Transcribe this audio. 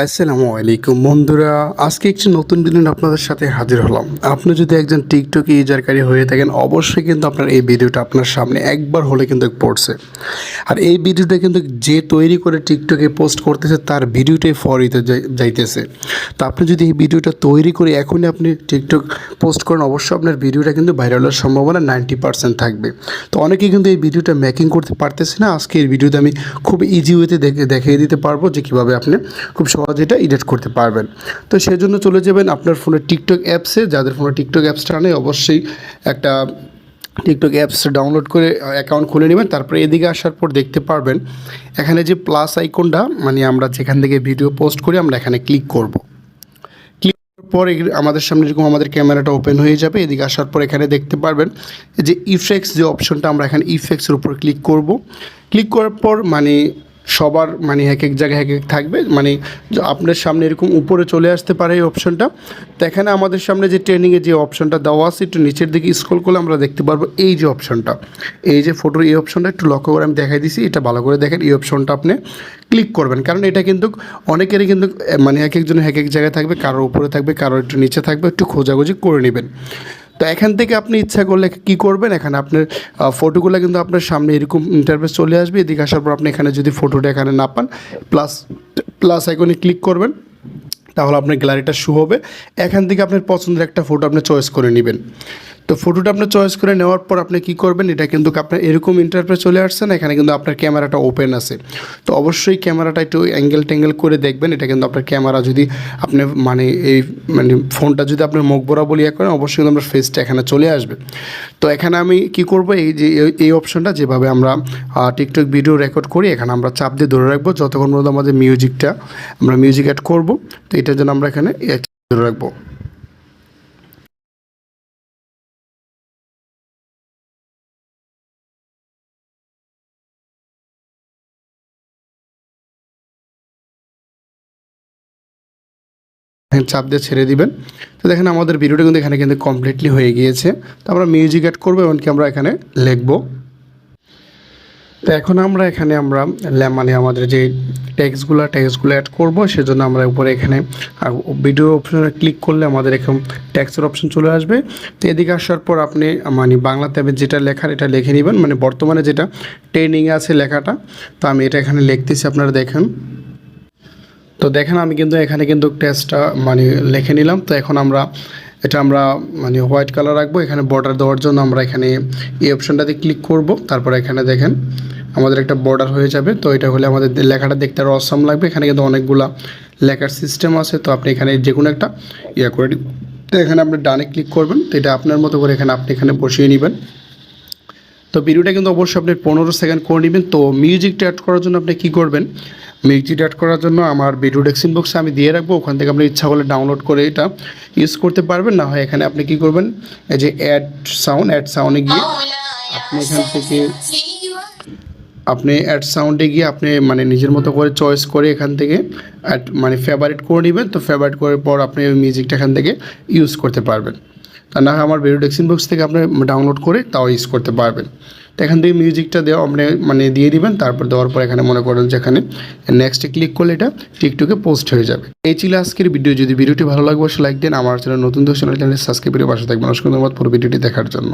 আসসালামু আলাইকুম বন্ধুরা, আজকে একটি নতুন ভিডিও নিয়ে আপনাদের সাথে হাজির হলাম। আপনি যদি একজন টিকটক ইউজারকারী হয়ে থাকেন, অবশ্যই কিন্তু আপনার এই ভিডিওটা আপনার সামনে একবার হলে কিন্তু পড়ছে। আর এই ভিডিওটা কিন্তু যে তৈরি করে টিকটকে পোস্ট করতেছে তার ভিডিওটাই ফরিতে যাইতেছে। তো আপনি যদি এই ভিডিওটা তৈরি করে এখনই আপনি টিকটক পোস্ট করেন, অবশ্যই আপনার ভিডিওটা কিন্তু ভাইরালের সম্ভাবনা 90% থাকবে। তো অনেকেই কিন্তু এই ভিডিওটা মেকিং করতে পারতেছে না। আজকে এই ভিডিওতে আমি খুব ইজি ওয়েতে দেখিয়ে দিতে পারবো যে কীভাবে আপনি খুব সহজে এটা এডিট করতে পারবেন। তো সেই জন্য চলে যাবেন আপনার ফোনে টিকটক অ্যাপসে। যাদের ফোনে টিকটক অ্যাপসটা নেই, অবশ্যই একটা টিকটক অ্যাপস ডাউনলোড করে অ্যাকাউন্ট খুলে নেবেন। তারপরে এদিকে আসার পর দেখতে পারবেন এখানে যে প্লাস আইকনটা, মানে আমরা যেখান থেকে ভিডিও পোস্ট করি আমরা এখানে ক্লিক করব। ক্লিক করার পর আমাদের সামনে এরকম আমাদের ক্যামেরাটা ওপেন হয়ে যাবে। এদিকে আসার পর এখানে দেখতে পারবেন যে ইফেক্টস যে অপশনটা, আমরা এখানে ইফেক্টসের উপর ক্লিক করব। ক্লিক করার পর সবার এক এক জায়গায় এক এক থাকবে, আপনার সামনে এরকম উপরে চলে আসতে পারে এই অপশনটা। তো এখানে আমাদের সামনে যে ট্রেনিংয়ে যে অপশনটা দেওয়া আছে, একটু নিচের দিকে স্ক্রল করলে আমরা দেখতে পারবো এই যে অপশনটা, এই যে ফটোর এই অপশনটা একটু লক্ষ্য করে আমি দেখাই দিছি। এটা ভালো করে দেখেন, এই অপশনটা আপনি ক্লিক করবেন, কারণ এটা কিন্তু অনেকেরই কিন্তু এক একজনের এক এক জায়গায় থাকবে, কারোর উপরে থাকবে, কারোর একটু নিচে থাকবে, একটু খোঁজাখুঁজি করে নেবেন। তো এখান থেকে আপনি ইচ্ছা করলে কী করবেন, এখানে আপনার ফটোগুলো কিন্তু আপনার সামনে এরকম ইন্টারফেস চলে আসবে। এদিকে আসার পর আপনি এখানে যদি ফটোটা এখানে না পান, প্লাস আইকনে ক্লিক করবেন, তাহলে আপনার গ্যালারিটা শো হবে। এখান থেকে আপনার পছন্দের একটা ফটো আপনি চয়েস করে নেবেন। তো ফটোটা আপনি চয়েস করে নেওয়ার পর আপনি কী করবেন, এটা কিন্তু আপনার এরকম ইন্টারফেস চলে আসছে না, এখানে কিন্তু আপনার ক্যামেরাটা ওপেন আছে। তো অবশ্যই ক্যামেরাটা একটু অ্যাঙ্গেল করে দেখবেন। এটা কিন্তু আপনার ক্যামেরা যদি আপনি ফোনটা যদি আপনার মুখ বরাবর করেন, অবশ্যই কিন্তু আপনার ফেসটা এখানে চলে আসবে। তো এখানে আমি কি করব, এই যে এই অপশনটা যেভাবে আমরা টিকটক ভিডিও রেকর্ড করি, এখানে আমরা চাপ দিয়ে ধরে রাখবো যতক্ষণ পর্যন্ত আমাদের আমরা মিউজিক অ্যাড করব। তো এটার জন্য আমরা এখানে ধরে রাখবো। চাপ দিয়ে ছেড়ে দিবেন। তো দেখেন আমাদের ভিডিওটা কিন্তু এখানে কমপ্লিটলি হয়ে গিয়েছে। তো আমরা মিউজিক অ্যাড করবো, এমনকি আমরা এখানে লিখবো। তো এখন আমরা এখানে আমাদের যে টেক্সটগুলো অ্যাড করব, সেজন্য আমরা উপরে এখানে ভিডিও অপশনে ক্লিক করলে আমাদের এরকম টেক্সটের অপশন চলে আসবে। তো এদিকে আসার পর আপনি বাংলাতে যেটা লেখার এটা লিখে নেবেন, বর্তমানে যেটা ট্রেনিংয়ে আছে লেখাটা। তো আমি এটা এখানে লিখতেছি, আপনারা দেখেন। তো দেখেন আমি কিন্তু এখানে টেক্সটটা লিখে নিলাম। তো এখন আমরা হোয়াইট কালার রাখবো। এখানে বর্ডার দেওয়ার জন্য আমরা এখানে এই অপশনটাতে ক্লিক করব। তারপর এখানে দেখেন আমাদের একটা বর্ডার হয়ে যাবে। তো এটা হলে আমাদের লেখাটা দেখতে আরও অসাম লাগবে। এখানে কিন্তু অনেকগুলা লেখার সিস্টেম আছে। তো আপনি এখানে যে কোনো একটা করে দিন। তো এখানে আপনি ডানে ক্লিক করবেন। তো এটা আপনার মতো করে আপনি এখানে বসিয়ে নেবেন। তো ভিডিওটা কিন্তু অবশ্যই আপনি 15 সেকেন্ড করে নেবেন। তো মিউজিকটা অ্যাড করার জন্য আপনি কী করবেন, মিউজিক অ্যাড করার জন্য আমার ভিডিও ডেসক্রিপশন বক্সে আমি দিয়ে রাখবো, ওখান থেকে আপনি ইচ্ছা করলে ডাউনলোড করে এটা ইউজ করতে পারবেন। না হয় এখানে আপনি কী করবেন, এই যে অ্যাড সাউন্ডে গিয়ে আপনি এখান থেকে অ্যাড সাউন্ডে গিয়ে আপনি নিজের মতো করে চয়েস করে এখান থেকে ফেভারিট করে নেবেন। তো ফেভারিট করার পর আপনি ওই মিউজিকটা এখান থেকে ইউজ করতে পারবেন। তা না আমার ভিডিও ডেসক্রিপশন বক্স থেকে আপনি ডাউনলোড করে তাও ইউজ করতে পারবেন। তো এখান থেকে মিউজিকটা দেওয়া আপনি দিয়ে দিবেন। তারপর দেওয়ার পর এখানে মনে করেন যে এখানে নেক্সটে ক্লিক করলে এটা টিকটকে পোস্ট হয়ে যাবে। এই ছিল আজকের ভিডিও। যদি ভিডিওটি ভালো লাগবে অবশ্যই লাইক দেন। আমার চ্যানেল নতুন চ্যানেল সাবস্ক্রাইব করে পাশে থাকবেন। অসংখ্য ধন্যবাদ পুরো ভিডিওটি দেখার জন্য।